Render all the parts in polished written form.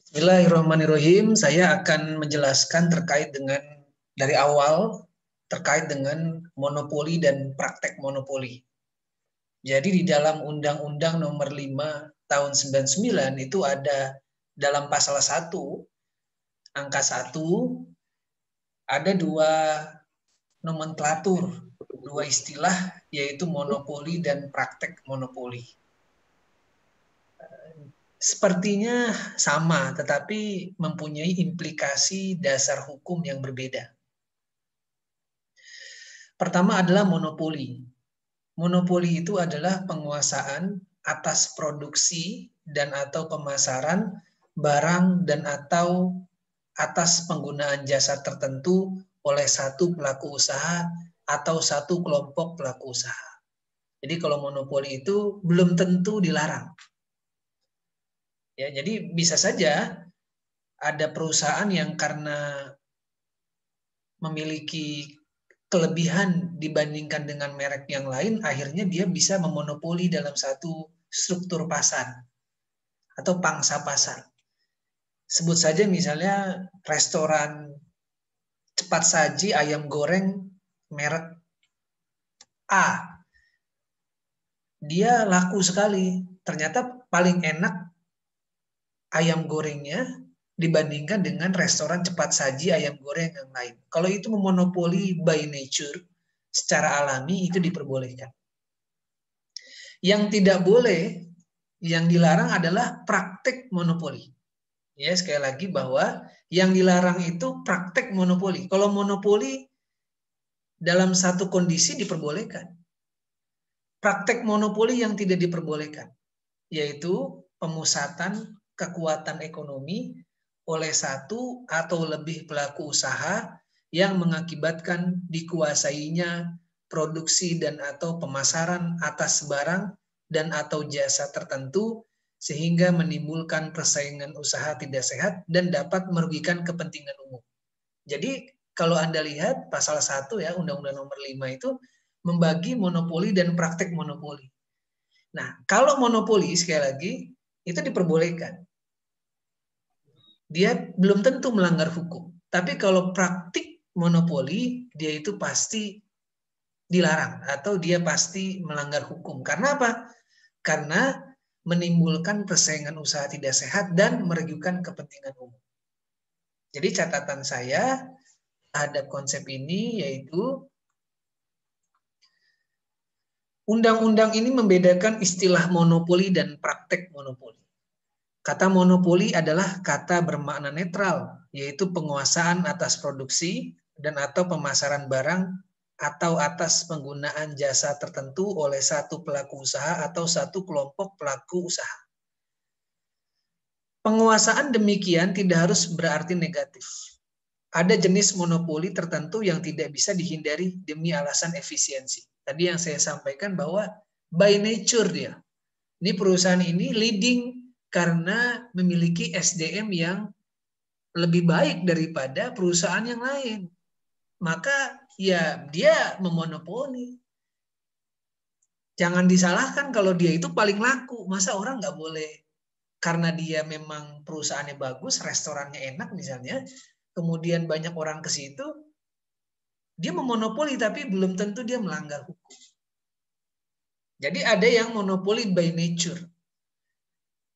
Bismillahirrahmanirrahim. Saya akan menjelaskan terkait dengan dari awal terkait dengan monopoli dan praktek monopoli. Jadi di dalam Undang-Undang Nomor 5 Tahun 99 itu ada dalam pasal 1 angka 1 ada dua nomenklatur, dua istilah yaitu monopoli dan praktek monopoli. Sepertinya sama, tetapi mempunyai implikasi dasar hukum yang berbeda. Pertama adalah monopoli. Monopoli itu adalah penguasaan atas produksi dan atau pemasaran barang dan atau atas penggunaan jasa tertentu oleh satu pelaku usaha atau satu kelompok pelaku usaha. Jadi kalau monopoli itu belum tentu dilarang. Ya, jadi bisa saja ada perusahaan yang karena memiliki kelebihan dibandingkan dengan merek yang lain, akhirnya dia bisa memonopoli dalam satu struktur pasar atau pangsa pasar. Sebut saja misalnya restoran cepat saji ayam goreng merek A. Dia laku sekali. Ternyata paling enak ayam gorengnya dibandingkan dengan restoran cepat saji ayam goreng yang lain. Kalau itu memonopoli by nature, secara alami itu diperbolehkan. Yang tidak boleh, yang dilarang adalah praktek monopoli. Ya, sekali lagi bahwa yang dilarang itu praktek monopoli. Kalau monopoli dalam satu kondisi diperbolehkan. Praktek monopoli yang tidak diperbolehkan, yaitu pemusatan kekuatan ekonomi oleh satu atau lebih pelaku usaha yang mengakibatkan dikuasainya produksi dan atau pemasaran atas barang dan atau jasa tertentu sehingga menimbulkan persaingan usaha tidak sehat dan dapat merugikan kepentingan umum. Jadi kalau Anda lihat pasal 1 ya Undang-Undang Nomor 5 itu membagi monopoli dan praktek monopoli. Nah, kalau monopoli sekali lagi itu diperbolehkan. Dia belum tentu melanggar hukum. Tapi kalau praktik monopoli, dia itu pasti dilarang atau dia pasti melanggar hukum. Karena apa? Karena menimbulkan persaingan usaha tidak sehat dan merugikan kepentingan umum. Jadi catatan saya terhadap konsep ini yaitu undang-undang ini membedakan istilah monopoli dan praktek monopoli. Kata monopoli adalah kata bermakna netral, yaitu penguasaan atas produksi dan atau pemasaran barang atau atas penggunaan jasa tertentu oleh satu pelaku usaha atau satu kelompok pelaku usaha. Penguasaan demikian tidak harus berarti negatif. Ada jenis monopoli tertentu yang tidak bisa dihindari demi alasan efisiensi. Tadi yang saya sampaikan bahwa by nature dia. Ini perusahaan ini leading karena memiliki SDM yang lebih baik daripada perusahaan yang lain. Maka ya dia memonopoli. Jangan disalahkan kalau dia itu paling laku. Masa orang nggak boleh karena dia memang perusahaannya bagus, restorannya enak misalnya, kemudian banyak orang ke situ, dia memonopoli tapi belum tentu dia melanggar hukum. Jadi ada yang monopoli by nature,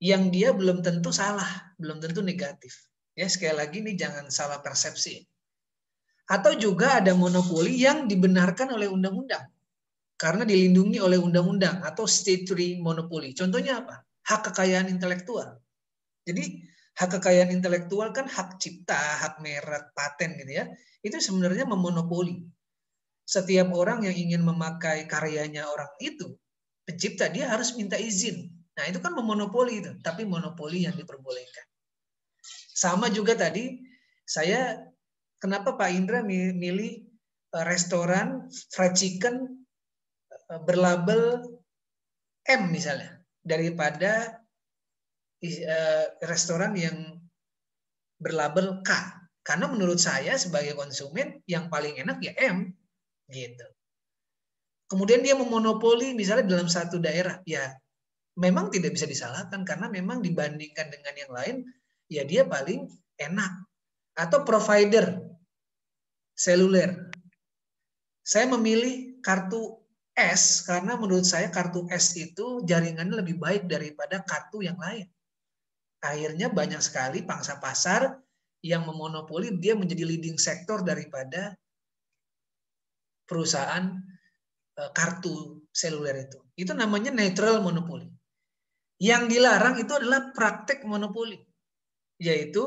yang dia belum tentu salah, belum tentu negatif. Ya sekali lagi nih jangan salah persepsi. Atau juga ada monopoli yang dibenarkan oleh undang-undang karena dilindungi oleh undang-undang atau statutory monopoly. Contohnya apa? Hak kekayaan intelektual. Jadi hak kekayaan intelektual kan hak cipta, hak merek, paten gitu ya. Itu sebenarnya memonopoli. Setiap orang yang ingin memakai karyanya orang itu, pencipta, dia harus minta izin. Nah itu kan memonopoli itu, tapi monopoli yang diperbolehkan. Sama juga tadi, saya kenapa Pak Indra milih restoran fried chicken berlabel M misalnya, daripada restoran yang berlabel K. Karena menurut saya sebagai konsumen yang paling enak ya M gitu. Kemudian dia memonopoli misalnya dalam satu daerah, ya memang tidak bisa disalahkan karena memang dibandingkan dengan yang lain, ya dia paling enak. Atau provider seluler. Saya memilih kartu S karena menurut saya kartu S itu jaringannya lebih baik daripada kartu yang lain. Akhirnya banyak sekali pangsa pasar yang memonopoli, dia menjadi leading sektor daripada perusahaan kartu seluler itu. Itu namanya neutral monopoli. Yang dilarang itu adalah praktek monopoli, yaitu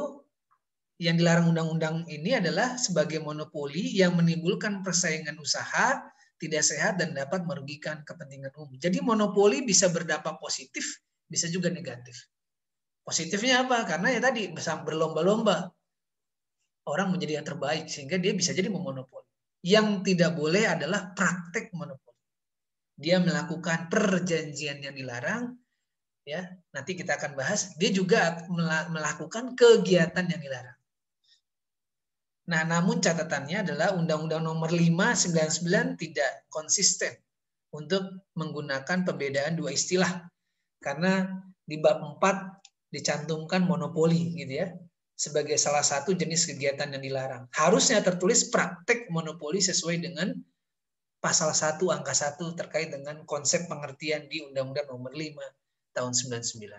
yang dilarang undang-undang ini adalah sebagai monopoli yang menimbulkan persaingan usaha tidak sehat dan dapat merugikan kepentingan umum. Jadi monopoli bisa berdampak positif, bisa juga negatif. Positifnya apa? Karena ya tadi berlomba-lomba orang menjadi yang terbaik sehingga dia bisa jadi memonopoli. Yang tidak boleh adalah praktek monopoli. Dia melakukan perjanjian yang dilarang, ya nanti kita akan bahas. Dia juga melakukan kegiatan yang dilarang. Nah, namun catatannya adalah Undang-Undang Nomor 5/99 tidak konsisten untuk menggunakan pembedaan dua istilah. Karena di bab 4 dicantumkan monopoli gitu ya, sebagai salah satu jenis kegiatan yang dilarang. Harusnya tertulis praktek monopoli sesuai dengan pasal 1 angka 1 terkait dengan konsep pengertian di Undang-Undang Nomor 5 tahun 99.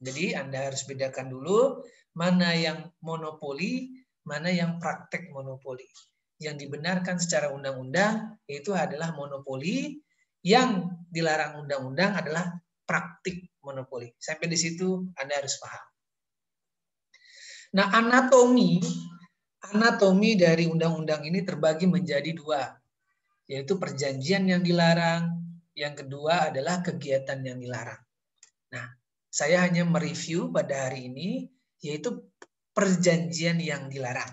Jadi Anda harus bedakan dulu mana yang monopoli, mana yang praktek monopoli. Yang dibenarkan secara undang-undang itu adalah monopoli, yang dilarang undang-undang adalah praktik monopoli. Sampai di situ Anda harus paham. Nah, anatomi dari undang-undang ini terbagi menjadi dua, yaitu perjanjian yang dilarang, yang kedua adalah kegiatan yang dilarang. Nah, saya hanya mereview pada hari ini, yaitu perjanjian yang dilarang.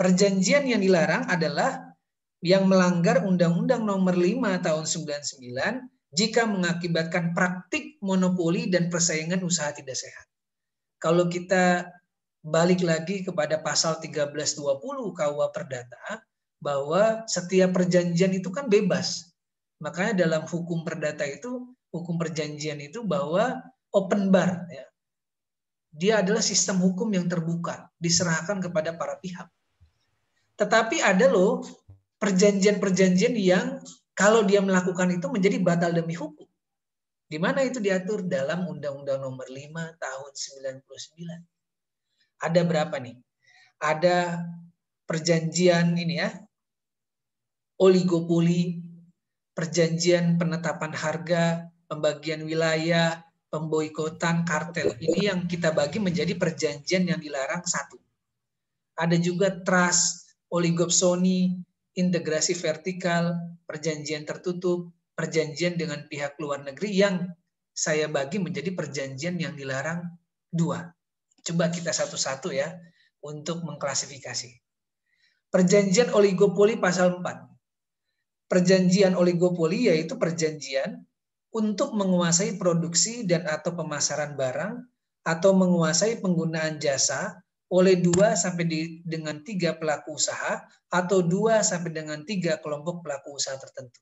Perjanjian yang dilarang adalah yang melanggar Undang-Undang Nomor 5 tahun 99 jika mengakibatkan praktik monopoli dan persaingan usaha tidak sehat. Kalau kita balik lagi kepada pasal 1320 KUH Perdata, bahwa setiap perjanjian itu kan bebas. Makanya dalam hukum perdata itu, hukum perjanjian itu bahwa open bar, ya. Dia adalah sistem hukum yang terbuka, diserahkan kepada para pihak. Tetapi ada loh perjanjian-perjanjian yang kalau dia melakukan itu menjadi batal demi hukum. Di mana itu diatur dalam Undang-Undang Nomor 5 tahun 99. Ada berapa nih? Ada perjanjian ini ya, oligopoli, perjanjian penetapan harga, pembagian wilayah, pemboikotan, kartel. Ini yang kita bagi menjadi perjanjian yang dilarang satu. Ada juga trust, oligopsoni, integrasi vertikal, perjanjian tertutup, perjanjian dengan pihak luar negeri yang saya bagi menjadi perjanjian yang dilarang dua. Coba kita satu-satu ya untuk mengklasifikasi. Perjanjian oligopoli pasal 4. Perjanjian oligopoli yaitu perjanjian untuk menguasai produksi dan atau pemasaran barang atau menguasai penggunaan jasa oleh 2 sampai dengan 3 pelaku usaha atau 2 sampai dengan 3 kelompok pelaku usaha tertentu.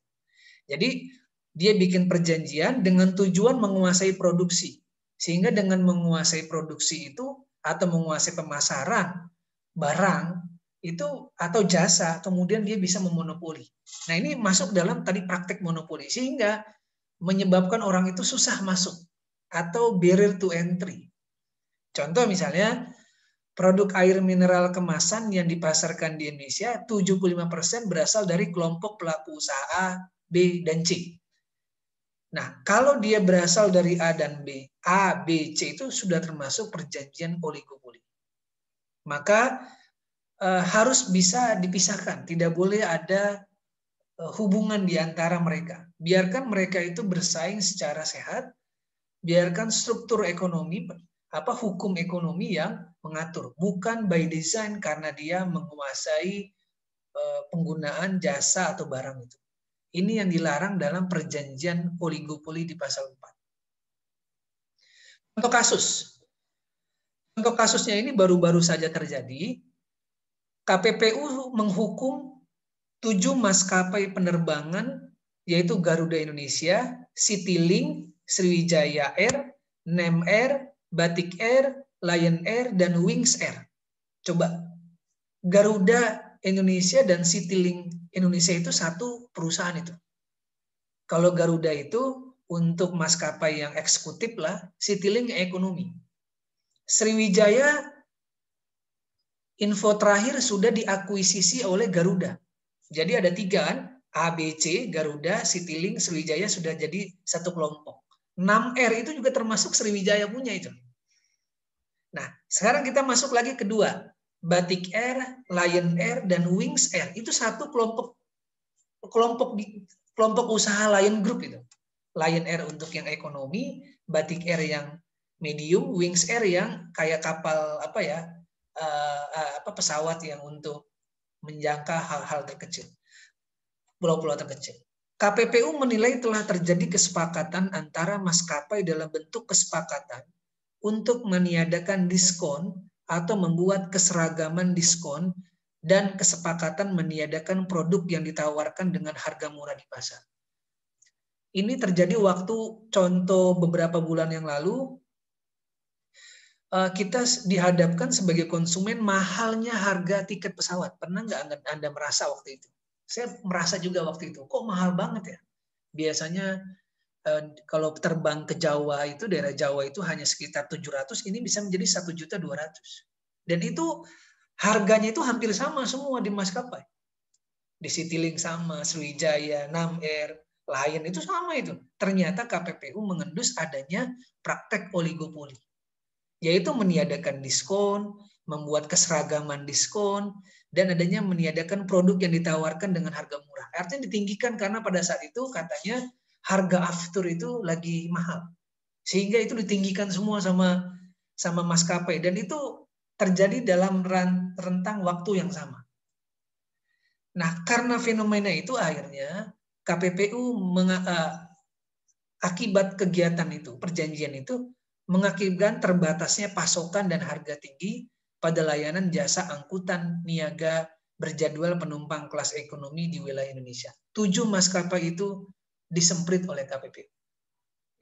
Jadi dia bikin perjanjian dengan tujuan menguasai produksi. Sehingga dengan menguasai produksi itu atau menguasai pemasaran barang itu atau jasa, kemudian dia bisa memonopoli. Nah, ini masuk dalam tadi praktek monopoli, sehingga menyebabkan orang itu susah masuk atau barrier to entry. Contoh misalnya, produk air mineral kemasan yang dipasarkan di Indonesia 75% berasal dari kelompok pelaku usaha A, B, dan C. Nah, kalau dia berasal dari A dan B, A, B, C itu sudah termasuk perjanjian oligopoli. Maka harus bisa dipisahkan, tidak boleh ada hubungan di antara mereka. Biarkan mereka itu bersaing secara sehat, biarkan struktur ekonomi, hukum ekonomi yang mengatur, bukan by design karena dia menguasai penggunaan jasa atau barang itu. Ini yang dilarang dalam perjanjian oligopoli di pasal 4. Contoh kasus. Contoh kasusnya ini baru-baru saja terjadi. KPPU menghukum 7 maskapai penerbangan, yaitu Garuda Indonesia, Citylink, Sriwijaya Air, Nem Air, Batik Air, Lion Air, dan Wings Air. Coba, Garuda Indonesia dan Citylink Indonesia itu satu perusahaan itu. Kalau Garuda itu untuk maskapai yang eksekutif lah, Citylink ekonomi. Sriwijaya, info terakhir sudah diakuisisi oleh Garuda. Jadi ada 3 kan, ABC, Garuda, Citylink, Sriwijaya sudah jadi satu kelompok. 6R itu juga termasuk Sriwijaya punya itu. Nah, sekarang kita masuk lagi kedua. Batik Air, Lion Air, dan Wings Air. Itu satu kelompok usaha Lion Group itu. Lion Air untuk yang ekonomi, Batik Air yang medium, Wings Air yang kayak kapal pesawat yang untuk menjangka hal-hal terkecil, pulau-pulau terkecil. KPPU menilai telah terjadi kesepakatan antara maskapai dalam bentuk kesepakatan untuk meniadakan diskon atau membuat keseragaman diskon dan kesepakatan meniadakan produk yang ditawarkan dengan harga murah di pasar. Ini terjadi waktu contoh beberapa bulan yang lalu, kita dihadapkan sebagai konsumen mahalnya harga tiket pesawat. Pernah nggak Anda merasa waktu itu? Saya merasa juga waktu itu, kok mahal banget ya? Biasanya kalau terbang ke Jawa itu, daerah Jawa itu hanya sekitar 700, ini bisa menjadi 1.200.000. Dan itu harganya itu hampir sama semua di maskapai. Di Citylink sama, Sriwijaya, 6R, Lion itu sama itu. Ternyata KPPU mengendus adanya praktek oligopoli, yaitu meniadakan diskon, membuat keseragaman diskon, dan adanya meniadakan produk yang ditawarkan dengan harga murah. Artinya ditinggikan karena pada saat itu katanya harga aftur itu lagi mahal. Sehingga itu ditinggikan semua sama maskapai. Dan itu terjadi dalam rentang waktu yang sama. Nah, karena fenomena itu akhirnya KPPU akibat kegiatan itu, perjanjian itu, mengakibatkan terbatasnya pasokan dan harga tinggi pada layanan jasa angkutan niaga berjadwal penumpang kelas ekonomi di wilayah Indonesia. 7 maskapai itu disemprit oleh KPPU.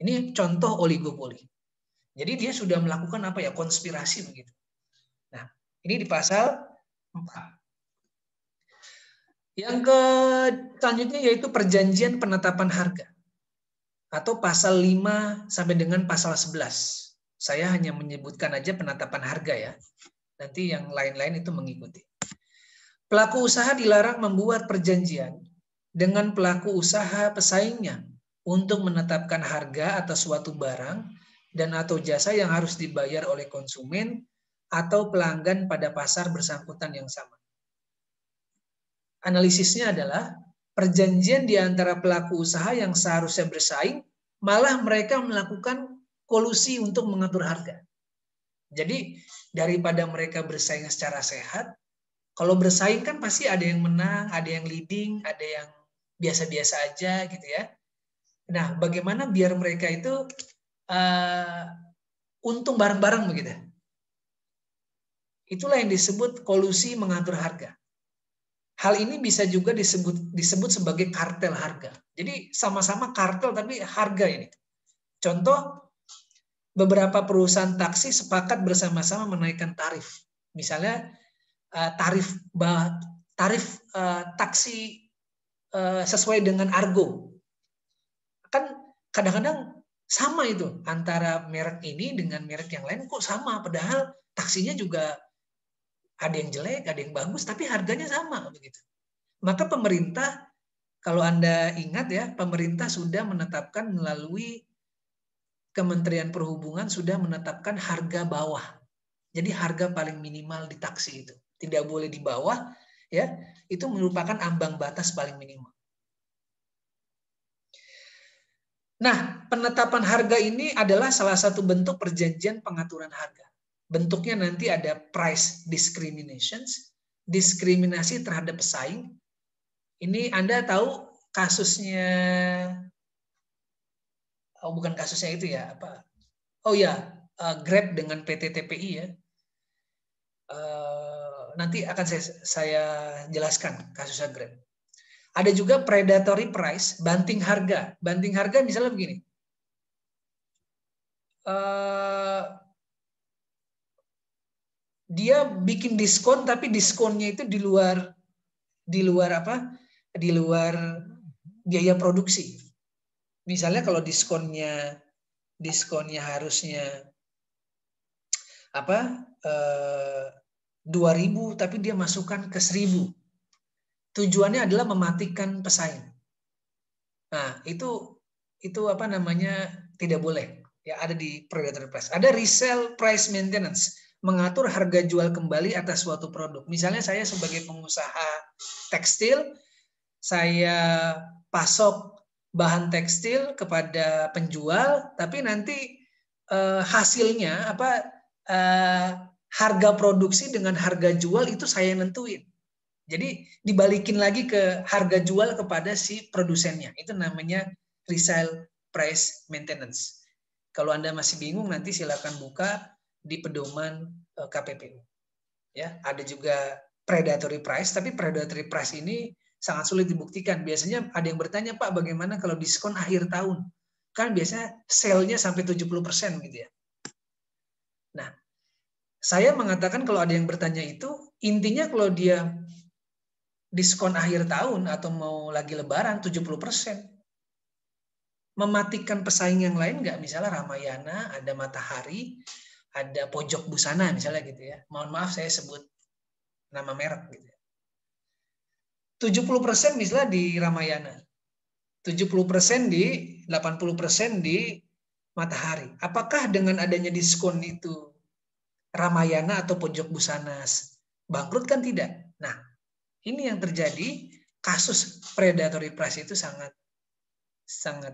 Ini contoh oligopoli. Jadi dia sudah melakukan konspirasi begitu. Nah, ini di pasal 4. Yang selanjutnya yaitu perjanjian penetapan harga, atau pasal 5 sampai dengan pasal 11. Saya hanya menyebutkan aja penetapan harga ya. Nanti yang lain-lain itu mengikuti. Pelaku usaha dilarang membuat perjanjian dengan pelaku usaha pesaingnya untuk menetapkan harga atas suatu barang dan atau jasa yang harus dibayar oleh konsumen atau pelanggan pada pasar bersangkutan yang sama. Analisisnya adalah perjanjian di antara pelaku usaha yang seharusnya bersaing, malah mereka melakukan kolusi untuk mengatur harga. Jadi daripada mereka bersaing secara sehat, kalau bersaing kan pasti ada yang menang, ada yang leading, ada yang biasa-biasa aja gitu ya. Nah, bagaimana biar mereka itu untung bareng-bareng begitu. Itulah yang disebut kolusi mengatur harga. Hal ini bisa juga disebut sebagai kartel harga. Jadi sama-sama kartel tapi harga ini. Contoh, beberapa perusahaan taksi sepakat bersama-sama menaikkan tarif. Misalnya tarif taksi sesuai dengan argo. Kan kadang-kadang sama itu antara merek ini dengan merek yang lain, kok sama, padahal taksinya juga ada yang jelek, ada yang bagus, tapi harganya sama begitu. Maka pemerintah, kalau Anda ingat ya, pemerintah sudah menetapkan melalui Kementerian Perhubungan sudah menetapkan harga bawah. Jadi harga paling minimal di taksi itu tidak boleh di bawah, ya. Itu merupakan ambang batas paling minimal. Nah, penetapan harga ini adalah salah satu bentuk perjanjian pengaturan harga. Bentuknya nanti ada price discriminations, diskriminasi terhadap pesaing. Ini Anda tahu kasusnya, bukan kasusnya itu ya, apa? Oh ya, Grab dengan PT TPI ya. Nanti akan saya jelaskan kasusnya Grab. Ada juga predatory price, banting harga. Banting harga misalnya begini. dia bikin diskon tapi diskonnya itu di luar apa? Di luar biaya produksi. Misalnya kalau diskonnya harusnya apa? 2.000 tapi dia masukkan ke 1.000. Tujuannya adalah mematikan pesaing. Nah, itu apa namanya? Tidak boleh. Ya, ada di predatory price. Ada resale price maintenance, mengatur harga jual kembali atas suatu produk. Misalnya saya sebagai pengusaha tekstil, saya pasok bahan tekstil kepada penjual, tapi nanti hasilnya harga produksi dengan harga jual itu saya nentuin. Jadi dibalikin lagi ke harga jual kepada si produsennya. Itu namanya resale price maintenance. Kalau Anda masih bingung, nanti silakan buka di pedoman KPPU. Ya, ada juga predatory price, tapi predatory price ini sangat sulit dibuktikan. Biasanya ada yang bertanya, Pak, bagaimana kalau diskon akhir tahun? Kan biasanya sale-nya sampai 70% gitu ya. Nah, saya mengatakan kalau ada yang bertanya itu, intinya kalau dia diskon akhir tahun atau mau lagi lebaran 70%. Mematikan pesaing yang lain nggak? Misalnya Ramayana, ada Matahari, ada Pojok Busana misalnya gitu ya. Mohon maaf saya sebut nama merek gitu. 70% misalnya di Ramayana. 70% di 80% di Matahari. Apakah dengan adanya diskon itu Ramayana atau Pojok Busana bangkrut? Kan tidak. Nah, ini yang terjadi, kasus predatory price itu sangat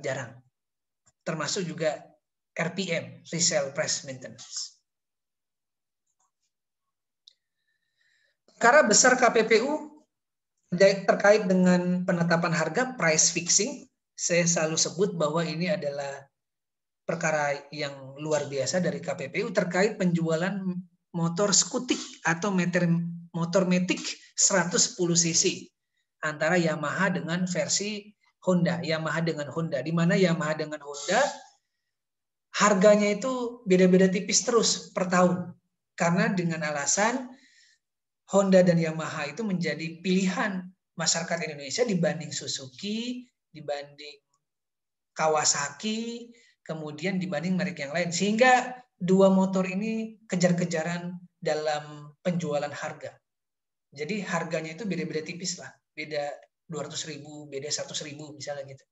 jarang. Termasuk juga RPM, resale price maintenance. Perkara besar KPPU terkait dengan penetapan harga, price fixing. Saya selalu sebut bahwa ini adalah perkara yang luar biasa dari KPPU terkait penjualan motor skutik atau motor metik 110 cc antara Yamaha dengan versi Honda, Yamaha dengan Honda, di mana Yamaha dengan Honda harganya itu beda-beda tipis terus per tahun. Karena dengan alasan Honda dan Yamaha itu menjadi pilihan masyarakat Indonesia dibanding Suzuki, dibanding Kawasaki, kemudian dibanding merek yang lain. Sehingga dua motor ini kejar-kejaran dalam penjualan harga. Jadi harganya itu beda-beda tipis lah. Beda 200.000, beda 100.000 misalnya gitu.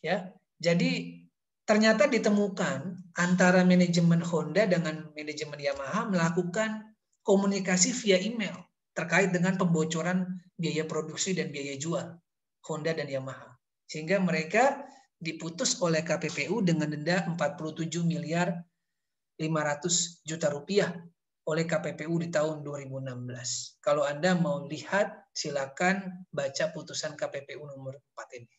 Ya, jadi ternyata ditemukan antara manajemen Honda dengan manajemen Yamaha melakukan komunikasi via email terkait dengan pembocoran biaya produksi dan biaya jual Honda dan Yamaha. Sehingga mereka diputus oleh KPPU dengan denda 47 miliar 500 juta rupiah oleh KPPU di tahun 2016. Kalau Anda mau lihat, silakan baca putusan KPPU nomor 4 ini.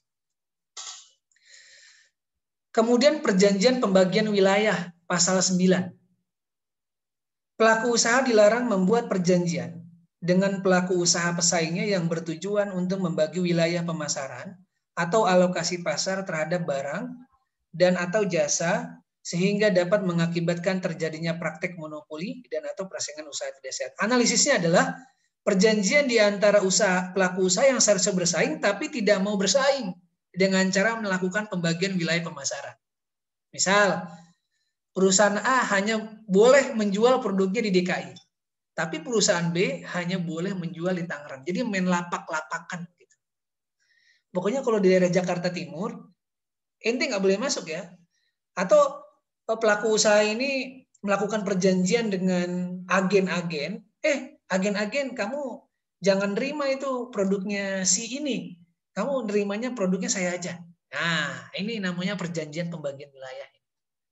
Kemudian perjanjian pembagian wilayah, pasal 9. Pelaku usaha dilarang membuat perjanjian dengan pelaku usaha pesaingnya yang bertujuan untuk membagi wilayah pemasaran atau alokasi pasar terhadap barang dan atau jasa sehingga dapat mengakibatkan terjadinya praktek monopoli dan atau persaingan usaha tidak sehat. Analisisnya adalah perjanjian di antara pelaku usaha yang seharusnya bersaing tapi tidak mau bersaing dengan cara melakukan pembagian wilayah pemasaran. Misal, perusahaan A hanya boleh menjual produknya di DKI, tapi perusahaan B hanya boleh menjual di Tangerang. Jadi main lapak-lapakan gitu. Pokoknya kalau di daerah Jakarta Timur, ente nggak boleh masuk ya. Atau pelaku usaha ini melakukan perjanjian dengan agen-agen, agen-agen kamu jangan terima itu produknya si ini, kamu nerimanya produknya saya aja. Nah, ini namanya perjanjian pembagian wilayah.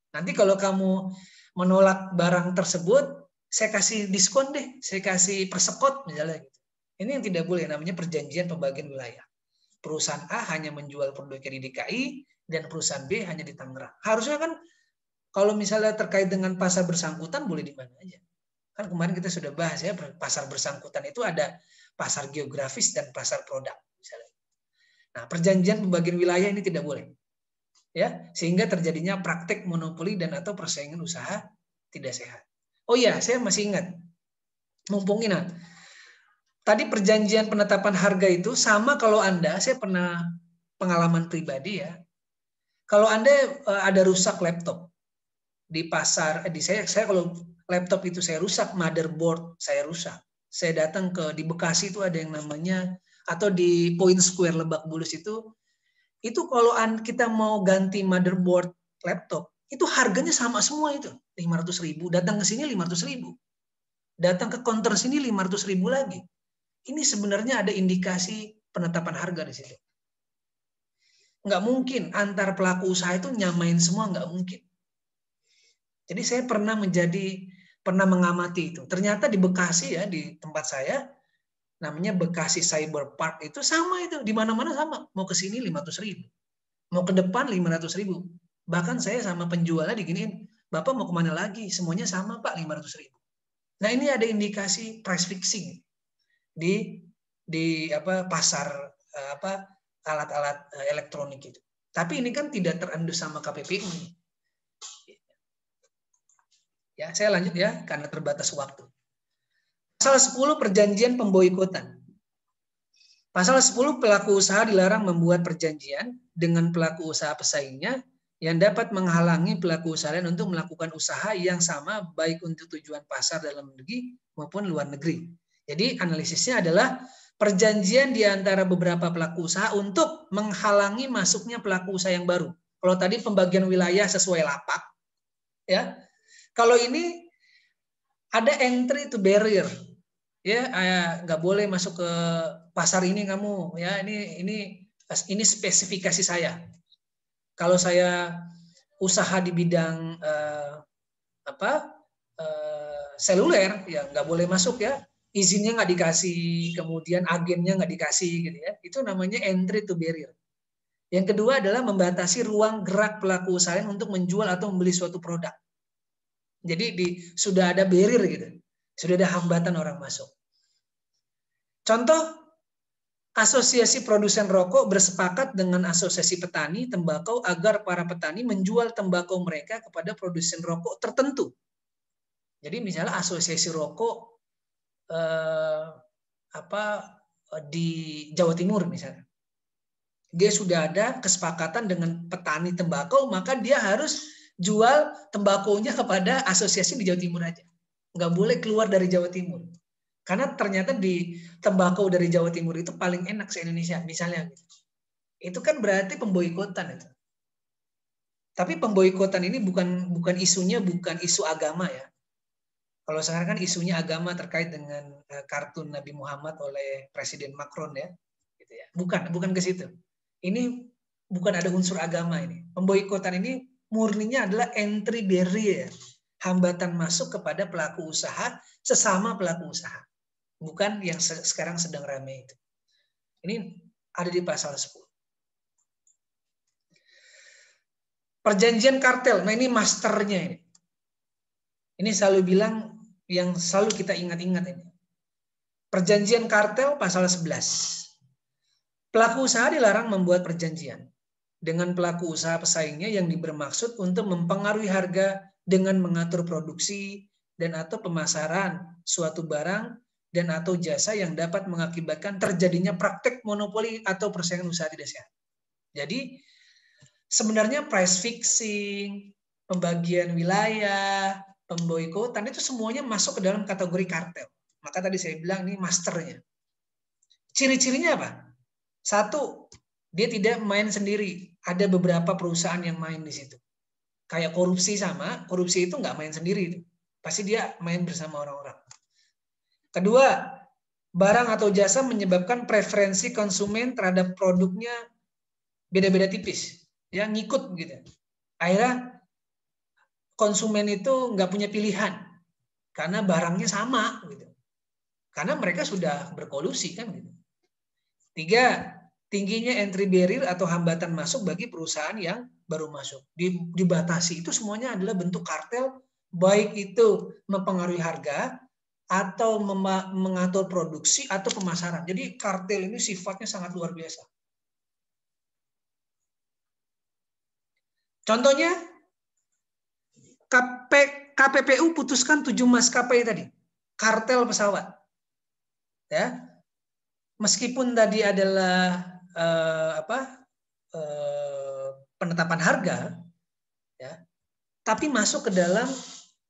Nanti kalau kamu menolak barang tersebut, saya kasih diskon deh, saya kasih persekot misalnya gitu. Ini yang tidak boleh, namanya perjanjian pembagian wilayah. Perusahaan A hanya menjual produknya di DKI dan perusahaan B hanya di Tangerang. Harusnya kan kalau misalnya terkait dengan pasar bersangkutan boleh di mana aja. Kan kemarin kita sudah bahas ya, pasar bersangkutan itu ada pasar geografis dan pasar produk misalnya. Nah, perjanjian pembagian wilayah ini tidak boleh. Ya, sehingga terjadinya praktek monopoli dan atau persaingan usaha tidak sehat. Oh iya, saya masih ingat Mumpung ini, tadi perjanjian penetapan harga itu sama kalau Anda, saya pernah pengalaman pribadi ya. Kalau Anda ada rusak laptop di pasar, saya kalau laptop itu saya rusak, motherboard saya rusak. Saya datang di Bekasi itu ada yang namanya, atau di Point Square Lebak Bulus itu kalau kita mau ganti motherboard laptop, itu harganya sama semua itu, 500.000. Datang ke sini 500.000. Datang ke counter sini 500.000 lagi. Ini sebenarnya ada indikasi penetapan harga di situ. Nggak mungkin antar pelaku usaha itu nyamain semua, nggak mungkin. Jadi saya pernah mengamati itu. Ternyata di Bekasi ya, di tempat saya, namanya Bekasi Cyber Park itu sama itu. Di mana-mana sama. Mau ke sini 500.000. Mau ke depan 500.000. Bahkan saya sama penjualnya diginiin, Bapak mau kemana lagi? Semuanya sama Pak, 500.000. Nah ini ada indikasi price fixing di pasar alat-alat elektronik itu. Tapi ini kan tidak terendus sama KPPU. Ya, saya lanjut ya karena terbatas waktu. Pasal 10 perjanjian pemboikotan. Pasal 10 pelaku usaha dilarang membuat perjanjian dengan pelaku usaha pesaingnya yang dapat menghalangi pelaku usaha lain untuk melakukan usaha yang sama baik untuk tujuan pasar dalam negeri maupun luar negeri. Jadi analisisnya adalah perjanjian di antara beberapa pelaku usaha untuk menghalangi masuknya pelaku usaha yang baru. Kalau tadi pembagian wilayah sesuai lapak, ya. Kalau ini ada entry to barrier, ya, nggak boleh masuk ke pasar ini kamu, ya. Ini spesifikasi saya. Kalau saya usaha di bidang seluler, ya nggak boleh masuk ya. Izinnya nggak dikasih, kemudian agennya nggak dikasih, gitu ya. Itu namanya entry to barrier. Yang kedua adalah membatasi ruang gerak pelaku usaha untuk menjual atau membeli suatu produk. Jadi sudah ada barrier gitu, sudah ada hambatan orang masuk. Contoh, asosiasi produsen rokok bersepakat dengan asosiasi petani tembakau agar para petani menjual tembakau mereka kepada produsen rokok tertentu. Jadi misalnya asosiasi rokok di Jawa Timur misalnya, dia sudah ada kesepakatan dengan petani tembakau, maka dia harus jual tembakonya kepada asosiasi di Jawa Timur aja. Nggak boleh keluar dari Jawa Timur. Karena ternyata di tembakau dari Jawa Timur itu paling enak se-Indonesia, misalnya. Itu kan berarti pemboikotan itu. Tapi pemboikotan ini bukan isunya bukan isu agama ya. Kalau sekarang kan isunya agama terkait dengan kartun Nabi Muhammad oleh Presiden Macron ya. Gitu ya. Bukan ke situ. Ini bukan ada unsur agama ini. Pemboikotan ini murninya adalah entry barrier, hambatan masuk kepada pelaku usaha sesama pelaku usaha. Bukan yang sekarang sedang ramai itu. Ini ada di pasal 10. Perjanjian kartel, nah ini masternya ini. Ini selalu bilang, yang selalu kita ingat-ingat ini. Perjanjian kartel pasal 11. Pelaku usaha dilarang membuat perjanjian dengan pelaku usaha pesaingnya yang bermaksud untuk mempengaruhi harga dengan mengatur produksi dan atau pemasaran suatu barang dan atau jasa yang dapat mengakibatkan terjadinya praktek monopoli atau persaingan usaha tidak sehat. Jadi sebenarnya price fixing, pembagian wilayah, pemboikotan itu semuanya masuk ke dalam kategori kartel. Maka tadi saya bilang ini masternya. Ciri-cirinya apa? Satu, dia tidak main sendiri. Ada beberapa perusahaan yang main di situ. Kayak korupsi sama, korupsi itu nggak main sendiri. Pasti dia main bersama orang-orang. Kedua, barang atau jasa menyebabkan preferensi konsumen terhadap produknya beda-beda tipis. Ya, ngikut gitu. Akhirnya konsumen itu nggak punya pilihan. Karena barangnya sama gitu. Karena mereka sudah berkolusi kan gitu. Tiga, tingginya entry barrier atau hambatan masuk bagi perusahaan yang baru masuk. Dibatasi. Itu semuanya adalah bentuk kartel, baik itu mempengaruhi harga, atau mengatur produksi, atau pemasaran. Jadi kartel ini sifatnya sangat luar biasa. Contohnya, KPPU putuskan 7 maskapai tadi. kartel pesawat. Ya. Meskipun tadi adalah penetapan harga, ya, tapi masuk ke dalam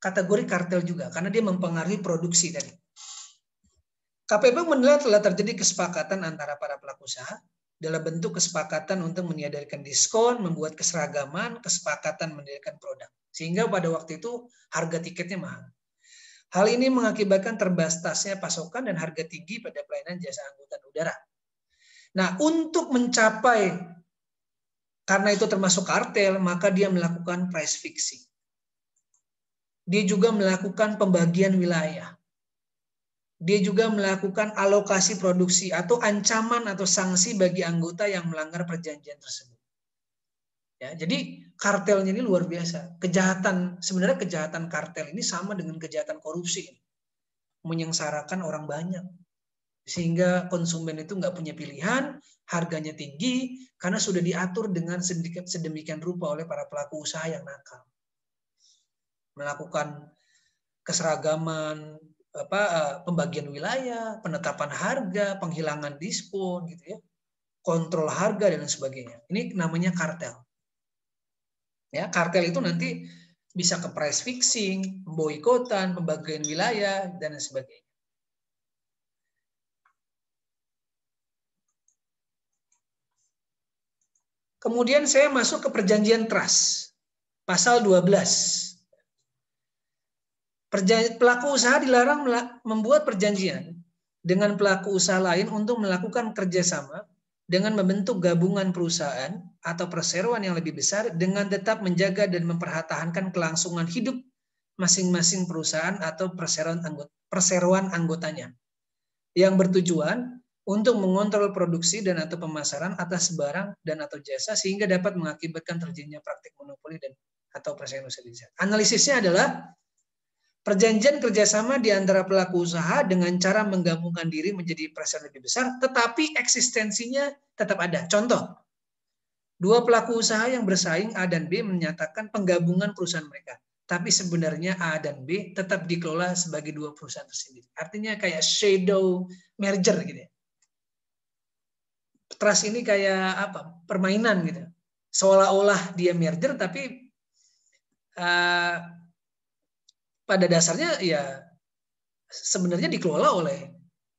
kategori kartel juga karena dia mempengaruhi produksi tadi. KPPU menilai telah terjadi kesepakatan antara para pelaku usaha dalam bentuk kesepakatan untuk meniadakan diskon, membuat keseragaman, kesepakatan mendirikan produk. Sehingga pada waktu itu harga tiketnya mahal. Hal ini mengakibatkan terbatasnya pasokan dan harga tinggi pada pelayanan jasa angkutan udara. Nah, untuk mencapai, karena itu termasuk kartel, maka dia melakukan price fixing. Dia juga melakukan pembagian wilayah. Dia juga melakukan alokasi produksi atau ancaman atau sanksi bagi anggota yang melanggar perjanjian tersebut. Ya, jadi kartelnya ini luar biasa. Sebenarnya kejahatan kartel ini sama dengan kejahatan korupsi. Menyengsarakan orang banyak. Sehingga konsumen itu nggak punya pilihan, harganya tinggi, karena sudah diatur dengan sedemikian rupa oleh para pelaku usaha yang nakal. Melakukan keseragaman, pembagian wilayah, penetapan harga, penghilangan diskon, gitu ya, kontrol harga dan sebagainya. Ini namanya kartel. Ya, kartel itu nanti bisa ke price fixing, boikotan, pembagian wilayah dan sebagainya. Kemudian saya masuk ke perjanjian trust, pasal 12. Pelaku usaha dilarang membuat perjanjian dengan pelaku usaha lain untuk melakukan kerjasama dengan membentuk gabungan perusahaan atau perseroan yang lebih besar dengan tetap menjaga dan mempertahankan kelangsungan hidup masing-masing perusahaan atau perseroan anggotanya yang bertujuan untuk mengontrol produksi dan atau pemasaran atas barang dan atau jasa sehingga dapat mengakibatkan terjadinya praktik monopoli dan atau persaingan usaha. Analisisnya adalah perjanjian kerjasama di antara pelaku usaha dengan cara menggabungkan diri menjadi perseroan lebih besar, tetapi eksistensinya tetap ada. Contoh, dua pelaku usaha yang bersaing A dan B menyatakan penggabungan perusahaan mereka. Tapi sebenarnya A dan B tetap dikelola sebagai dua perusahaan tersendiri. Artinya kayak shadow merger gitu ya. Trust ini kayak apa? Permainan gitu. Seolah-olah dia merger tapi pada dasarnya ya sebenarnya dikelola oleh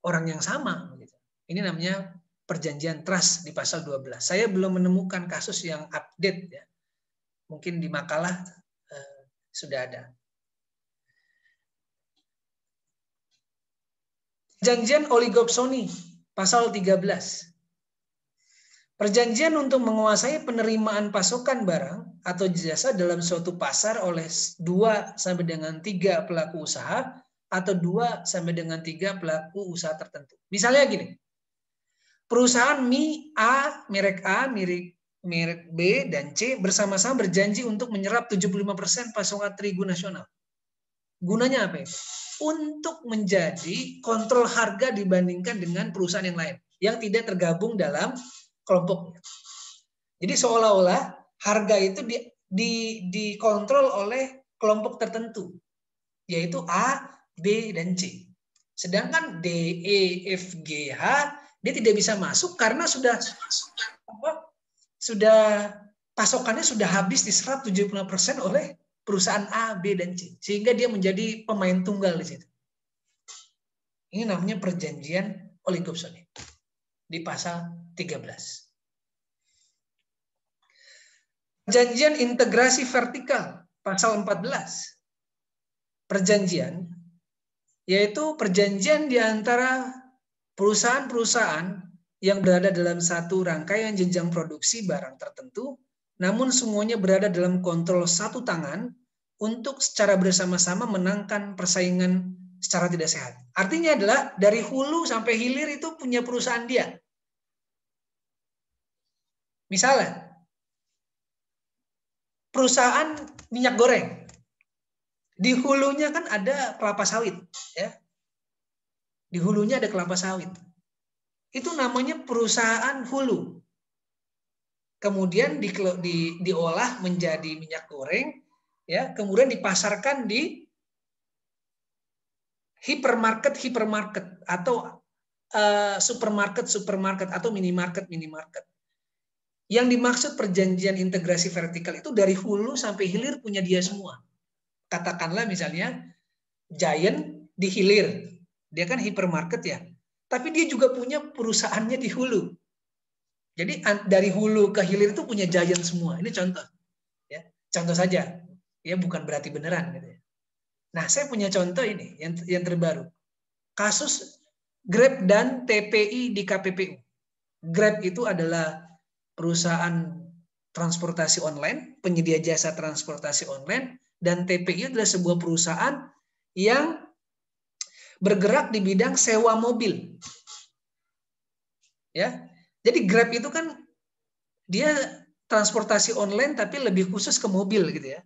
orang yang sama. Gitu. Ini namanya perjanjian trust di pasal 12. Saya belum menemukan kasus yang update ya. Mungkin di makalah sudah ada. Perjanjian oligopsoni pasal 13. Perjanjian untuk menguasai penerimaan pasokan barang atau jasa dalam suatu pasar oleh 2 sampai dengan 3 pelaku usaha atau 2 sampai dengan 3 pelaku usaha tertentu. Misalnya gini. Perusahaan mie A, merek B dan C bersama-sama berjanji untuk menyerap 75% pasokan terigu nasional. Gunanya apa? Untuk menjadi kontrol harga dibandingkan dengan perusahaan yang lain yang tidak tergabung dalam kelompoknya. Jadi seolah-olah harga itu dikontrol oleh kelompok tertentu, yaitu A, B, dan C. Sedangkan D, E, F, G, H dia tidak bisa masuk karena sudah pasokannya sudah habis diserap 75% oleh perusahaan A, B, dan C. Sehingga dia menjadi pemain tunggal di situ. Ini namanya perjanjian oligopsoni di pasal 13. Perjanjian integrasi vertikal pasal 14. Perjanjian yaitu perjanjian di antara perusahaan-perusahaan yang berada dalam satu rangkaian jenjang produksi barang tertentu, namun semuanya berada dalam kontrol satu tangan untuk secara bersama-sama menangkan persaingan secara tidak sehat. Artinya adalah dari hulu sampai hilir itu punya perusahaan dia. Misalnya, perusahaan minyak goreng. Di hulunya kan ada kelapa sawit. Ya. Di hulunya ada kelapa sawit. Itu namanya perusahaan hulu. Kemudian diolah menjadi minyak goreng, ya, kemudian dipasarkan di hipermarket atau supermarket atau minimarket. Yang dimaksud perjanjian integrasi vertikal itu dari hulu sampai hilir punya dia semua. Katakanlah misalnya Giant di hilir, dia kan hipermarket ya, tapi dia juga punya perusahaannya di hulu. Jadi dari hulu ke hilir itu punya Giant semua. Ini contoh, ya, contoh saja, ya bukan berarti beneran. Gitu ya. Nah, saya punya contoh ini yang terbaru, kasus Grab dan TPI di KPPU. Grab itu adalah perusahaan transportasi online, penyedia jasa transportasi online, dan TPI adalah sebuah perusahaan yang bergerak di bidang sewa mobil. Ya. Jadi Grab itu kan dia transportasi online tapi lebih khusus ke mobil gitu ya.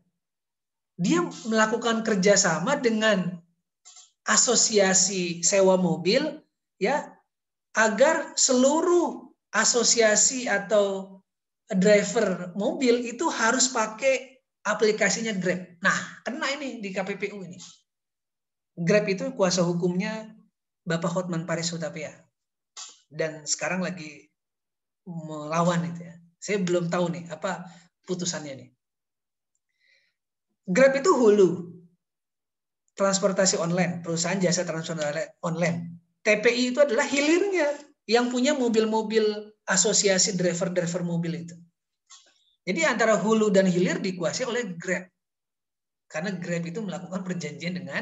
Dia melakukan kerjasama dengan asosiasi sewa mobil ya agar seluruh asosiasi atau driver mobil itu harus pakai aplikasinya Grab. Nah, kena ini di KPPU ini. Grab itu kuasa hukumnya Bapak Hotman Paris Hutapea. Dan sekarang lagi melawan itu ya. Saya belum tahu nih apa putusannya nih. Grab itu hulu, transportasi online, perusahaan jasa transportasi online. TPI itu adalah hilirnya yang punya mobil-mobil asosiasi driver-driver mobil itu. Jadi antara hulu dan hilir dikuasai oleh Grab. Karena Grab itu melakukan perjanjian dengan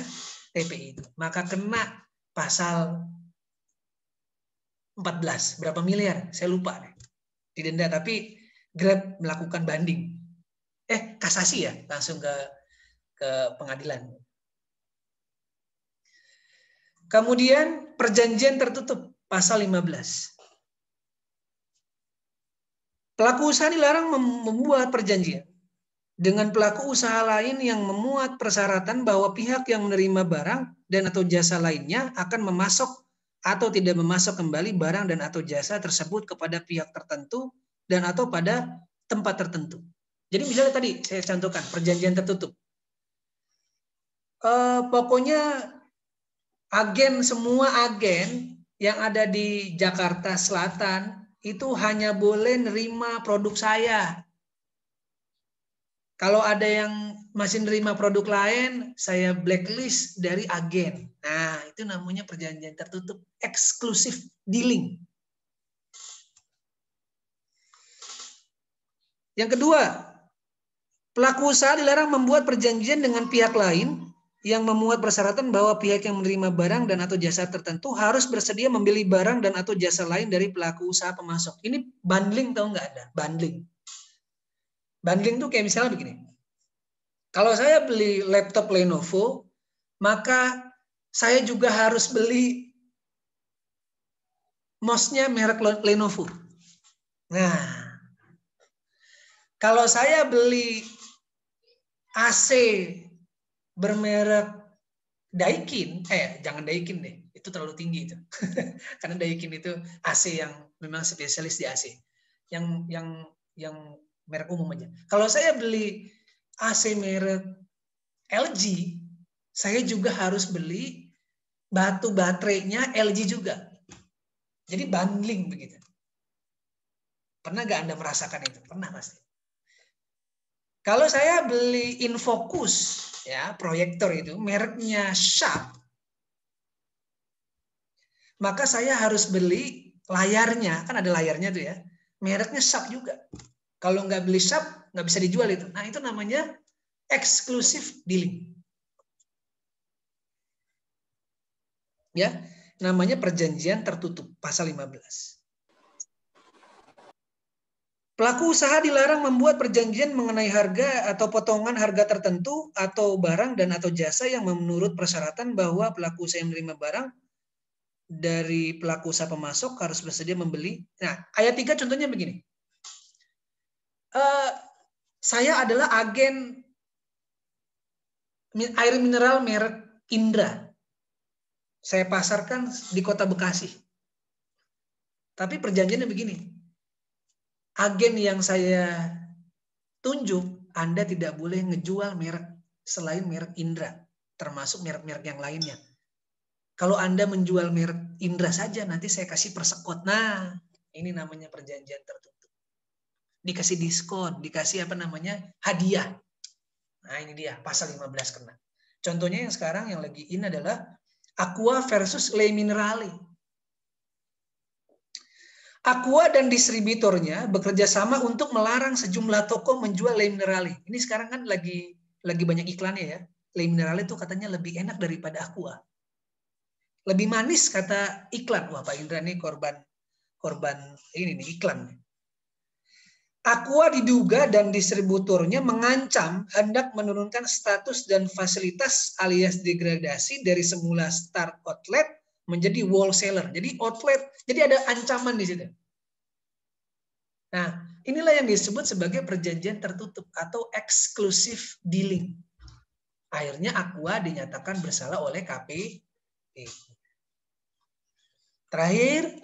TPI itu. Maka kena pasal 14. Berapa miliar? Saya lupa. Didenda, tapi Grab melakukan banding. Kasasi ya, langsung ke pengadilan. Kemudian perjanjian tertutup, pasal 15. Pelaku usaha dilarang membuat perjanjian dengan pelaku usaha lain yang memuat persyaratan bahwa pihak yang menerima barang dan atau jasa lainnya akan memasok atau tidak memasok kembali barang dan atau jasa tersebut kepada pihak tertentu dan atau pada tempat tertentu. Jadi misalnya tadi saya contohkan perjanjian tertutup. Pokoknya semua agen yang ada di Jakarta Selatan itu hanya boleh nerima produk saya. Kalau ada yang masih nerima produk lain, saya blacklist dari agen. Nah, itu namanya perjanjian tertutup, eksklusif dealing. Yang kedua, pelaku usaha dilarang membuat perjanjian dengan pihak lain yang memuat persyaratan bahwa pihak yang menerima barang dan atau jasa tertentu harus bersedia membeli barang dan atau jasa lain dari pelaku usaha pemasok. Ini bundling, tahu nggak ada? Bundling. Bundling tuh kayak misalnya begini. Kalau saya beli laptop Lenovo, maka saya juga harus beli mouse-nya merek Lenovo. Nah, kalau saya beli AC bermerek Daikin, jangan Daikin deh, itu terlalu tinggi itu. Karena Daikin itu AC yang memang spesialis di AC. Yang merek umum aja. Kalau saya beli AC merek LG, saya juga harus beli batu baterainya LG juga. Jadi bundling begitu. Pernah gak Anda merasakan itu? Pernah pasti. Kalau saya beli Infocus, ya proyektor itu mereknya Sharp, maka saya harus beli layarnya, kan ada layarnya tuh ya, mereknya Sharp juga. Kalau nggak beli Sharp, nggak bisa dijual itu. Nah itu namanya eksklusif dealing. Ya, namanya perjanjian tertutup, pasal 15. Pelaku usaha dilarang membuat perjanjian mengenai harga atau potongan harga tertentu atau barang dan atau jasa yang menurut persyaratan bahwa pelaku usaha yang menerima barang dari pelaku usaha pemasok harus bersedia membeli. Nah, ayat 3 contohnya begini. Saya adalah agen air mineral merek Indra. Saya pasarkan di Kota Bekasi. Tapi perjanjiannya begini. Agen yang saya tunjuk, Anda tidak boleh ngejual merek selain merek Indra, termasuk merek-merek yang lainnya. Kalau Anda menjual merek Indra saja, nanti saya kasih persekot. Nah, ini namanya perjanjian tertutup. Dikasih diskon, dikasih hadiah. Nah, ini dia, pasal 15 kena. Contohnya yang sekarang yang lagi in adalah Aqua versus Le Minerale. Aqua dan distributornya bekerja sama untuk melarang sejumlah toko menjual Le Minerale. Ini sekarang kan lagi banyak iklannya ya. Le Minerale itu katanya lebih enak daripada Aqua. Lebih manis kata iklan. Wah, Pak Indra nih korban ini nih iklan. Aqua diduga dan distributornya mengancam hendak menurunkan status dan fasilitas alias degradasi dari semula start outlet menjadi wholesaler. Jadi outlet, jadi ada ancaman di situ. Nah, inilah yang disebut sebagai perjanjian tertutup atau exclusive dealing. Akhirnya Aqua dinyatakan bersalah oleh KPI. Terakhir,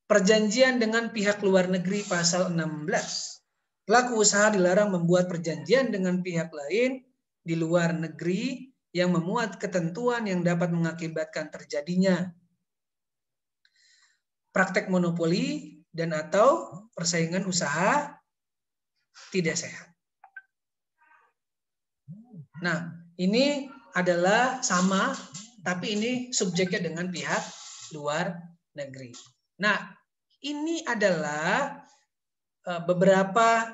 perjanjian dengan pihak luar negeri pasal 16. Pelaku usaha dilarang membuat perjanjian dengan pihak lain di luar negeri yang memuat ketentuan yang dapat mengakibatkan terjadinya praktek monopoli dan atau persaingan usaha tidak sehat. Nah, ini adalah sama, tapi ini subjeknya dengan pihak luar negeri. Nah, ini adalah beberapa